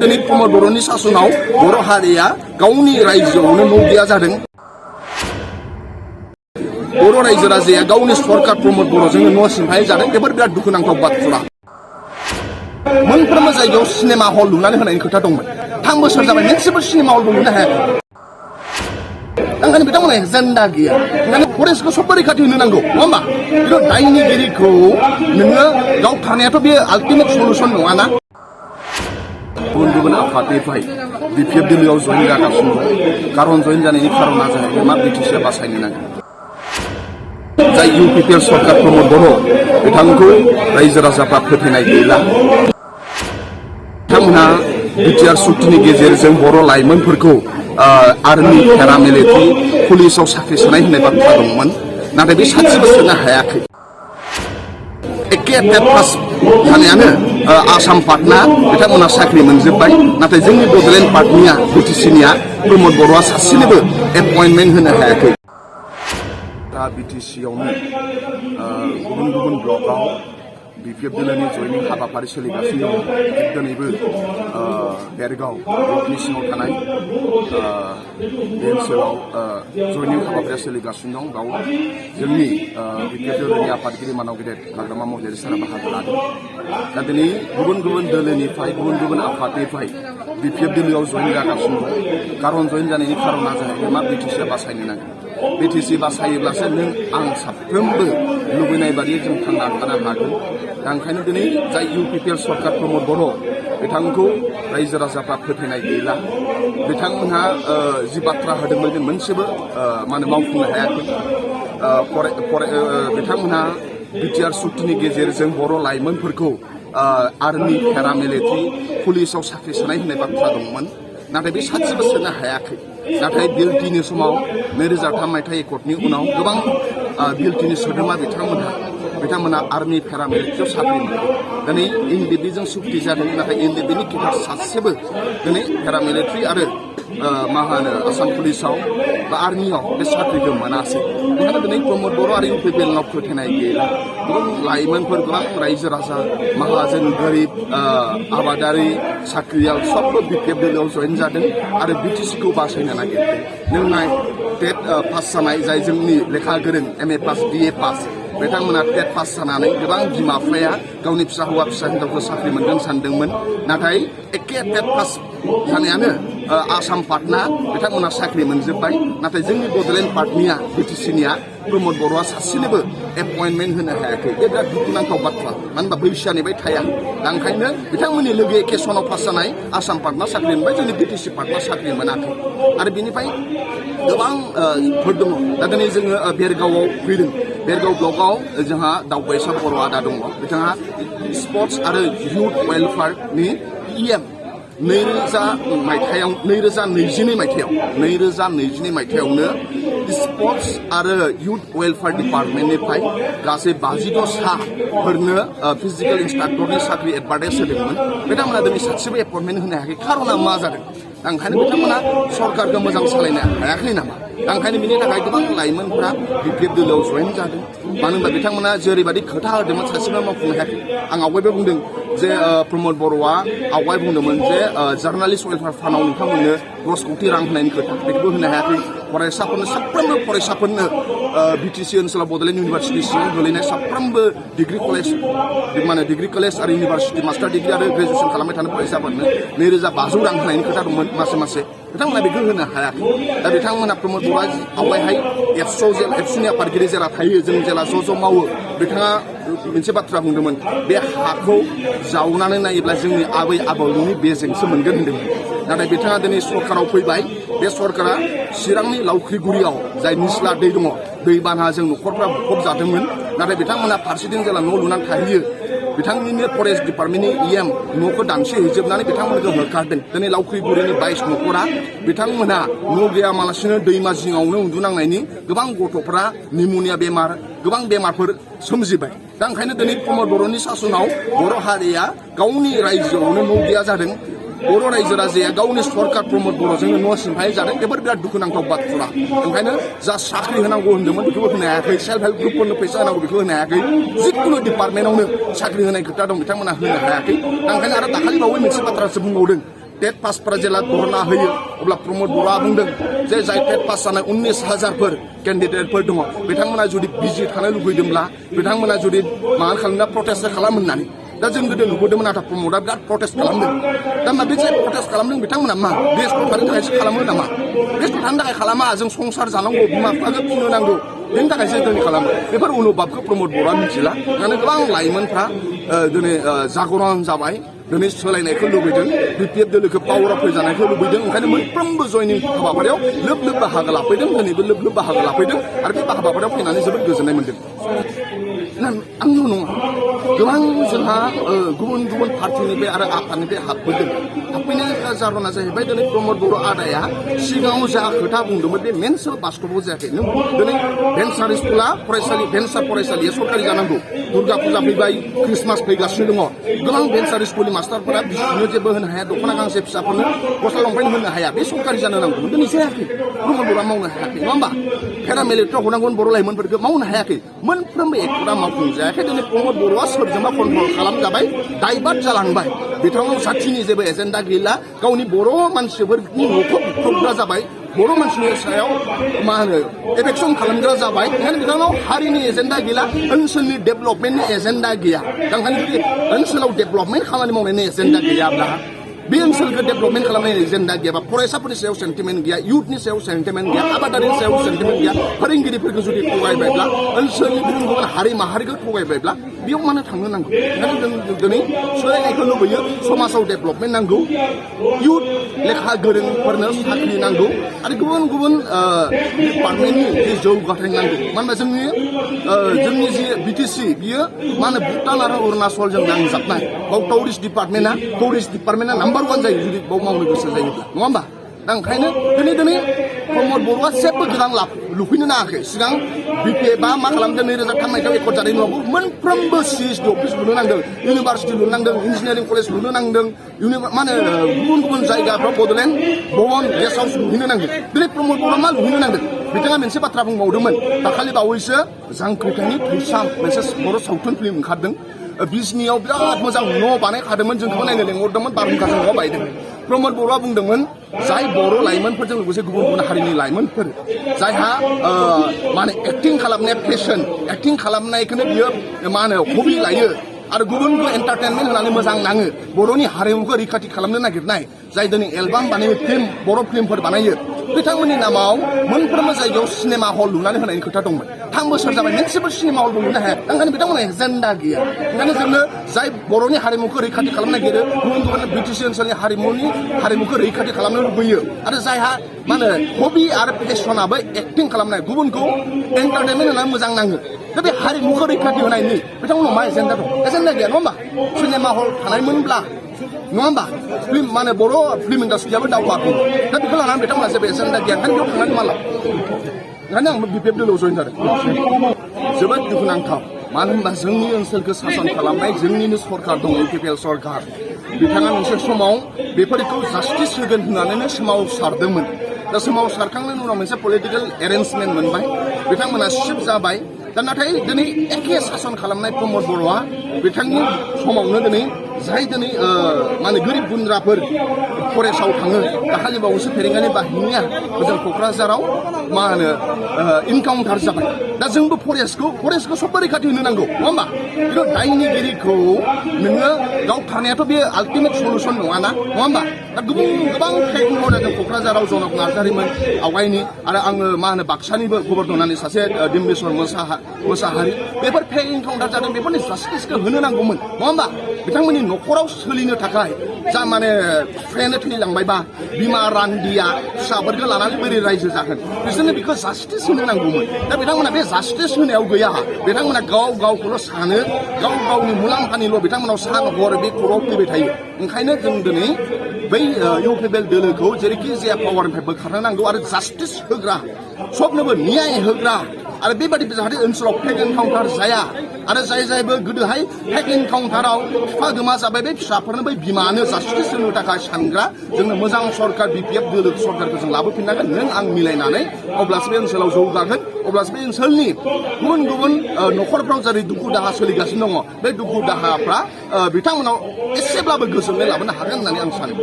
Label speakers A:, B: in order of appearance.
A: दिनै प्रमद बर'नि सासनाव बर' हारिया गावनि रायजोआवनो न' गैया जादों। बर' रायजो राजाया गावनि सरकार प्रमद बर'जोंनो न' सिमफाय जादों। बेफोर बिराद दुखुनांथाव बाथ्रा। मोनफ्रोमबो जायगायाव सिनेमा हल लुनानै होनायनि खोथा दंमोन। 3 बोसोर जाबाय मोनसेबो सिनेमा हलबो लुनो हायाखै। ओंखायनो बिथांमोना एजेन्डा गैया। ओंखायनो फरेस्टखौ सबबो रैखाथि होनो नांगौ, नङा होमबा? खिन्थु दायनिगिरिखौ नोङो गाव थानायाथ' बे आल्टिमेट सलुसन नङाना। गुबुन आफादनिफ्राय बिपिएफ दिल्लीयाव जइन जागासिनो दं। खारन जइन जानायनि खारना जाहैबाय मा बिटिसिआ बासायनो नागिरो। जाय इउपिपिएल सरकार प्रमद बर' बिथांखौ रायजो राजाफ्रा फोथायनाय गैला। बिथांमोनहा बिटिआर सुक्तिनि गेजेरजों बर' लाइमोनफोरखौ आर्मि पेरामिलिटारि पुलिसाव साख्रि सोनाय होननाय बाथ्रा दंमोन। नाथाय बे सासेबो सोनो हायाखै। एखे टेट पास जानायानो आसाम पार्टना बिथांमोना साख्रि मोनजोब्बाय। नाथाय जोंनि बड'लेण्ड पार्टनिया बिटिसिनिया प्रमद बर'आ सासेनिबो एपइन्टमेन्ट होनो हायाखै। दा बिटिसियावनो गुबुन गुबुन ब्लकआव बिपिएफ दिल्लीनि जयनिं हाबाफारि सोलिगासिनो दङ। दिनैबो बेरगाव ब्लकनि सिङाव थानाय बे ओनसोलाव जयनिं हाबाफारिया सोलिगासिनो दं। बाव जोंनि बिपिएफ दिल्लीनि आफादगिरि मानाव गेदेर हाग्रामा महिलारि सारा बाहागो लादों। दा दिनै गुबुन गुबुन दिल्लीनिफ्राय गुबुन गुबुन आफादनिफ्राय बिपिएफ दिल्लीयाव जयन जागासिनो दं। खारन जयन जानायनि खारना जाहैबाय मा बिटिसिआ बासायनो नागिरो। बिटिसि बासायोब्लासो नों आं साफ्रोमबो लुबैनाय बादियै जों थांना थानो हागोन। दा ओंखायनो दिनै जाय इउपिपिएल सरकार प्रमद बर' बिथांखौ रायजो राजाफ्रा फोथायनाय गैला। बिथांमोनहा जि बाथ्रा होदोंमोन बे मोनसेबो मावफुंनो हायाखै। बिथांमोनहा बिटिआर सुक्तिनि गेजेरजों बर' लाइमोनफोरखौ आर्मि पेरामिलिटारि पुलिसाव साख्रि सोनाय होननाय बाथ्रा दंमोन। नाथाय बे सासेबो सोनो हायाखै। नाथाय बिल टिनि समाव 2003 मायथाइ एकर्डनि उनाव गोबां बिल टिनि सोद्रोमा बिथांमोना आर्मि पेरामिलिटारियाव साख्रि मोनदों। दिनै एनडिबिजों सुक्ति जादों। नाथाय एनडिबिनि केडार सासेबो दिनै पेरामिलिटारि आरो आसाम पुलिसाव बा आर्मियाव बे साख्रिखौ मोनासै। ओंखायनो दिनै प्रमद बर' आरो इउपिपिएलनाव फोथायनाय गैला। गोबां लाइमोनफोर, गोबां रायजो राजा, माहाजोन, गोरिब, आबादारि, साख्रियाल सबबो बिपिएफ दिल्लीयाव जयन जादों आरो बिटिसिखौ बासायनो नागिरदों। नों नाय टेट पास जानाय जाय जोंनि लेखा गोरों MA पास BA पास बिथांमोना टेट पास जानानै गोबां बिमा बिफाया गावनि फिसा हौवा फिसा हिन्जावखौ साख्रि मोनगोन सानदोंमोन। नाथाय एखे टेट पास जानायानो आसाम पार्टना बिथांमोना साख्रि मोनजोब्बाय। नाथाय जोंनि बड'लेण्ड पार्टनिया बिटिसिनिया प्रमद बर'आ सासेनिबो एपइन्टमेन्ट होनो हायाखै। बे बिराद दुखुनांथाव बाथ्रा। मानो होनबा बैसोनिफ्राय थाया। दा ओंखायनो बिथांमोननि लोगो एखे सनाव पास जानाय आसाम पार्टना साख्रि मोनबाय, जोंनि बिटिसि पार्टना साख्रि मोनाखै। आरो बेनिफ्राय गोबां फोर दङ। दा दिनै जोङो बेरगावआव फैदों। बेरगाव ब्लकआव जोंहा दावबायसा बर' आदा दङ। बिथाङा स्पर्टस आरो इयुथ वेलफेयारनि EM 2022 मायथाइयावनो स्पर्टस आरो इयुथ वेलफेयार डिपार्टमेन्टनिफ्राय गासै 52 साफोरनो फिजिकेल इन्सट्राक्टरनि साख्रि एडभार्टाइज होदोंमोन। बिथांमोना दिनै सासेबो एपइन्टमेन्ट होनो हायाखै। खारना मा जादों? दा ओंखायनो बिथांमोना सरकारखौ मोजां सालायनो हायाखै नामा? दा ओंखायनो बिनि थाखाय गोबां लाइमोनफोरा बिपिएफ दिल्लीयाव जयन जादों। मानो होनबा बिथांमोना जेरैबायदि खोथा होदोंमोन सासेबो मावफुंनो हायाखै। आं आवगायबो बुंदों जे प्रमद बर'आ आवगाय बुंदोंमोन जे जार्नालिस्ट वेलफेयार फान्डआव नोंथांमोननो 10 कोटि रां होनायनि खोथा, बेखौबो होनो हायाखै। साफ्रोमबो फरायसाफोरनो बिटिसि ओनसोलाव बड'लेण्ड इउनिभारसिटि सिङाव गोलैनाय साफ्रोमबो डिग्रि कलेज आरो इउनिभारसिटि मास्टार डिग्रि आरो ग्रेजुवेसन खालामबाय थानाय फरायसाफोरनो 2500 रां होनायनि खोथा दंमोन मासे मासे। बिथांमोना बेखौ होनो हायाखै। दा बिथांमोना प्रमद बर'आ आवगायहाय एबसुनि आफादगिरि जेला थायो, जों जेला ज' मावो, बिथाङा मोनसे बाथ्रा बुंदोंमोन, बे हाखौ जावनानै नायोब्ला जोंनि आबै आबौनि बेजोंसो मोनगोन होन्दोंमोन। नाथाय बिथाङा दिनै सरकाराव फैबाय। बे सरकारा चिरांनि लावख्रिगुरियाव जाय निस्ला दै दङ, दैबानाजों न'खरफ्रा बुफब जादोंमोन। नाथाय बिथांमोना फारसेथिं जेला न' लुनानै थाहैयो, बिथांनिनो फरेस्ट डिपार्टमेन्टनि EM न'खौ दानसेहैजोबनानै बिथांमोनखौ होखारदों। दिनै लावख्रिगुरिनि 22 न'खरा बिथांमोना न' गैयामालासिनो दैमा जिङावनो उन्दुनांनायनि गोबां गथ'फ्रा निम'निया बेमार, गोबां बेमारफोर सोमजिबाय। दा ओंखायनो दिनै प्रमद बर'नि सासनाव बर' हारिया गावनि रायजोआवनो न' गैया जादों। बर' रायजो राजाया गावनि सरकार प्रमद बर'जोंनो न' सिमफाय जादों। बेफोर बिराद दुखुनांथाव बाथ्रा। ओंखायनो जा साख्रि होनांगौ होन्दोंमोन बेखौबो होनो हायाखै। सेल्फ हेल्प ग्रुपफोरनो फैसा होनांगौ बेखौ होनो हायाखै। जिखुनु डिपार्टमेन्टआवनो साख्रि होनाय खोथा दं, बिथांमोना होनो हायाखै। दा ओंखायनो आरो दाखालि बावै मोनसे बाथ्रासो बुंबावदों टेट पासफोरा जेला धरना होयो अब्ला प्रमद बर'आ बुंदों जे जाय टेट पास जानाय 19,000 केन्डिडेटफोर दङ बिथांमोना जुदि बिजि थानो लुगैदोंब्ला बिथांमोना जुदि मा खालामना प्रटेस्ट खालामो होननानै दा जों गोदो नुबोदोंमोन नाथाय प्रमदआ बिराद प्रटेस्ट खालामदों दा मा बे जे प्रटेस्ट खालामदों बिथांमोना मा देशखौ थानो थाखायसो खालामो नामा देशखौ थानो थाखाय खालामा जों संसार जानांगौ बिमा बिफाखौ फिनो नांगौ बेनि थाखायसो दिनै खालामो बेफोर अनुभाबखौ प्रमद बर'आ मिथिला माने गोबां लाइमोनफ्रा दिनै जागरण जाबाय दिनै सोलायनायखौ लुबैदों बिपिएफ दोलोखौ पावाराव फैजानायखौ लुबैदों ओंखायनो मोनफ्रोमबो जयनिं हाबाफारियाव लोब लोब बाहागो लाफैदों दिनैबो लोब लोब बाहागो लाफैदों आरो बे हाबाफारियाव फैनानै जोबोद गोजोननाय मोन्दों आंल' नङा गोबां जोंहा गुबुन गुबुन पार्टिनिफ्राय आरो आफादनिफ्राय हाबफैदों हाबफैनायनि जाहोना जाहैबाय दिनै प्रमद बर' आदाया सिगाङाव जा खोथा बुंदोंमोन बे मेनसोल बास्तबाव जायाखै नों दिनै भेन्सार स्कुला फरायसालि भेन्सार फरायसालिया सरकारि जानांगौ दुर्गा फुजा फैबाय ख्रिस्टमास फैगासिनो दङ गोबां भेन्सार स्कुलनि मास्टारफोरा बिसोरनो जेबो होनो हाया दख'ना गांसे फिसाफोरनो गस्ला लंपेन्ट होनो हाया बे सरकारि जानो नांगौमोन दिनै जायाखै प्रमद बर'आ मावनो हायाखै नङा होमबा पेरामिलिटारियाव हरनांगौमोन बर' लाइमोनफोरखौ मावनो हायाखै मोनफ्रोमबो एक्टरा मावफुंजायाखै दिनै प्रमद बर'आ सोरजोंबा कन्ट्रल खालामजाबाय दायबाद जालांबाय बिथाङाव जाथिनि जेबो एजेन्डा गैला गावनि बर' मानसिफोरनि न'खौ बुख्रुबग्रा जाबाय बर' मानसिनि सायाव मा होनो एफेक्सन खालामग्रा जाबाय ओंखायनो बिथांनाव हारिनि एजेन्डा गैला ओनसोलनि डेभेलपमेन्टनि एजेन्डा गैया ओंखायनो जुदि ओनसोलाव डेभेलपमेन्ट खामानि मावनायनि एजेन्डा गैयाब्ला बे ओनसोलखौ डेभेलपमेन्ट खालामनायनि एजेन्डा गैयाबा फरायसाफोरनि सायाव सेन्टिमेन्ट गैया इयुथनि सायाव सेन्टिमेन्ट गैया आबादारिनि सायाव सेन्टिमेन्ट गैया फोरोंगिरिफोरखौ जुदि थगायबायब्ला ओनसोलनि गुबुन गुबुन हारि माहारिखौ थगायबायब्ला बेयाव मानो थांनो नांगौ ओंखायनो जों दिनै सोलायनायखौ लुबैयो समाजाव डेभेलपमेन्ट नांगौ इयुथ लेखा गोरोंफोरनो साख्रि नांगौ आरो गुबुन गुबुन डिपार्टमेन्टनि जे जौगाथाय नांगौ मानो होनबा जोंनि जे बिटिसि बियो मा होनो भुटान आरो अरुणाचलजों नांजाबनाय बाव टुरिस्ट डिपार्टमेन्टआ नाम्बार 1 जायो जुदि बाव मावनो गोसो जायोब्ला नङा होमबा दा ओंखायनो दिनै प्रमद बर'आ जेबो गोदान लुफैनो नाङाखै सिगां बिपिएफआ मा खालामदों 2003 मायथाइयाव एकर्ड जानाय नङाबो मोनफ्रोमबो सिएसडि अफिस लुनो नांदों इउनिभार्सिटि लुनो नांदों इन्जिनियारिं कलेज लुनो नांदों मा होनो गुबुन गुबुन जायगाफ्राव बड'लेण्ड भवन गेस्ट हाउस लुहैनो नांदों दिनै प्रमद बर'आ मा लुहैनो नांदों बिथाङा मोनसे बाथ्रा बुंबावदोंमोन दाखालि बावैसो जांख्रिथायनि थैसाम मोनसे बर' सावथुन फिल्म ओंखारदों बिजनियाव बिराद मोजां न' बानायखादोंमोन जोंखौ नायनो लेंहरदोंमोन बारहुंखाजों न'आ बायदों प्रमद बर'आ बुंदोंमोन जाय बर' लाइमोनफोरजों लोगोसे गुबुन गुबुन हारिनि लाइमोनफोर जायहा मा होनो एक्टिं खालामनाया पेशन एक्टिं खालामनायखौनो बियो मा होनो हबि लायो आरो गुबुनखौ एन्टारटेनमेन्ट होनानै मोजां नाङो बर'नि हारिमुखौ रैखाथि खालामनो नागिरनाय जाय दिनै एलबाम बानायो फिल्म बर' फिल्मफोर बानायो बिथांमोननि नामाव मोनफ्रोमबो जायगायाव सिनेमा हल लुनानै होनायनि खोथा दंमोन 3 बोसोर जाबाय मोनसेबो सिनेमा हलबो लुनो हाया ओंखायनो बिथांमोनहा एजेन्डा गैया ओंखायनो जोंनो जाय बर'नि हारिमुखौ रैखाथि खालामनो नागिरो गुबुन गुबुन बिटिसि ओनसोलनि हारिमुखौ रैखाथि खालामनो लुबैयो आरो जायहा मा होनो हबि आरो पेसनाबो एक्टिं खालामनाय गुबुनखौ एन्टारटेनमेन्ट होनानै मोजां नाङो दा बे हारिमुखौ रैखाथि होनायनि बिथांमोनाव मा एजेन्डा दं एजेन्डा गैया नङा होमबा सिनेमा हल थानायमोनब्ला नङा होमबा फिल्म मा होनो बर' फिल्म इन्डास्ट्रियाबो दावगागौ दा बेखौ लानानै बिथांमोना जेबो एजेन्डा गैया ओंखायनो बेयाव थांनानै मा लाब ओंखायनो आं बिपिएफ दोलोआव जइन जादों जोबोद दुखुनांथाव मानो होनबा जोंनि ओनसोलखौ सासन खालामनाय जोंनिनो सरकार दङ इउपिपिएल सरकार बिथाङा मोनसे समाव बेफोरखौ जास्टिस होगोन होननानैनो सोमावसारदोंमोन दा सोमावसारखांनायनि उनाव मोनसे पलिटिकेल एरेन्जमेन्ट मोनबाय बिथांमोना शिफ्ट जाबाय दा नाथाय दिनै एखे सासन खालामनाय प्रमद बर'आ बिथांनि समावनो दिनै जाय दिनै मा होनो गोरिब गुन्द्राफोर फरेस्टआव थाङो दाखालि बावैसो फेरेंगानि बाहिनिया जों क'क्राझाराव मा होनो इनकाउन्टार जाबाय दा जोंबो फरेस्टखौ सबबो रैखाथि होनो नांगौ नङा होमबा खिन्थु दायनिगिरिखौ नोङो गाव थानायाथ' बे आल्टिमेट सलुसन नङा ना नङा होमबा दा गोबां फेक मावदों जों क'क्राझाराव जनक नार्जारिमोन आवगायनि आरो आङो मा होनो बाक्सानिबो गबर्नरनि सासे डिम्बेश्वर मोसाहारि बेफोर फेक इनकाउन्टार जादों बेफोरनि जास्टिसखौ होनो नांगौमोन नङा होमबा बिथांमोननि न'खराव सोलिनो थाखाय जा माने फिसायानो थैलांबायबा बिमा रान्दिया फिसाफोरखौ लानानै बोरै रायजो जागोन बिसोरनो बेखौ जास्टिस होनो नांगौमोन दा बिथांमोना बे जास्टिस होनायाव गैया बिथांमोना गावखौल' सानो गावनि मुलाम्फानिल' बिथांमोनाव सान हर बे खर'आव फैबाय थायो ओंखायनो जों दिनै बै इउपिपिएल दोलोखौ जेरैखि जाया पावारनिफ्राय बोखारनो नांगौ आरो जास्टिस होग्रा सबनोबो न्याय होग्रा आरो बेबादि जाहाथे ओनसोलाव फेक एनकाउन्टार जाया आरो जायबो गोदोहाय फेक एनकाउन्टाराव बिफा गोमा जाबाय बे फिसाफोरनो बै बिमानो जास्टिस होनो थाखाय सानग्रा जोंनो मोजां सरकार बिपिएफ दोलो सरकारखौ जों लाबोफिननांगोन नों आं मिलायनानै अब्लासो बे ओनसोलाव जौगागोन अब्लासो बे ओनसोलनि गुबुन न'खरफ्राव जेरै दुखु दाहा सोलिगासिनो दङ बे दुखु दाहाफ्रा बिथांमोनाव एसेब्लाबो गोजोननाय लाबोनो हागोन होननानै आं सानो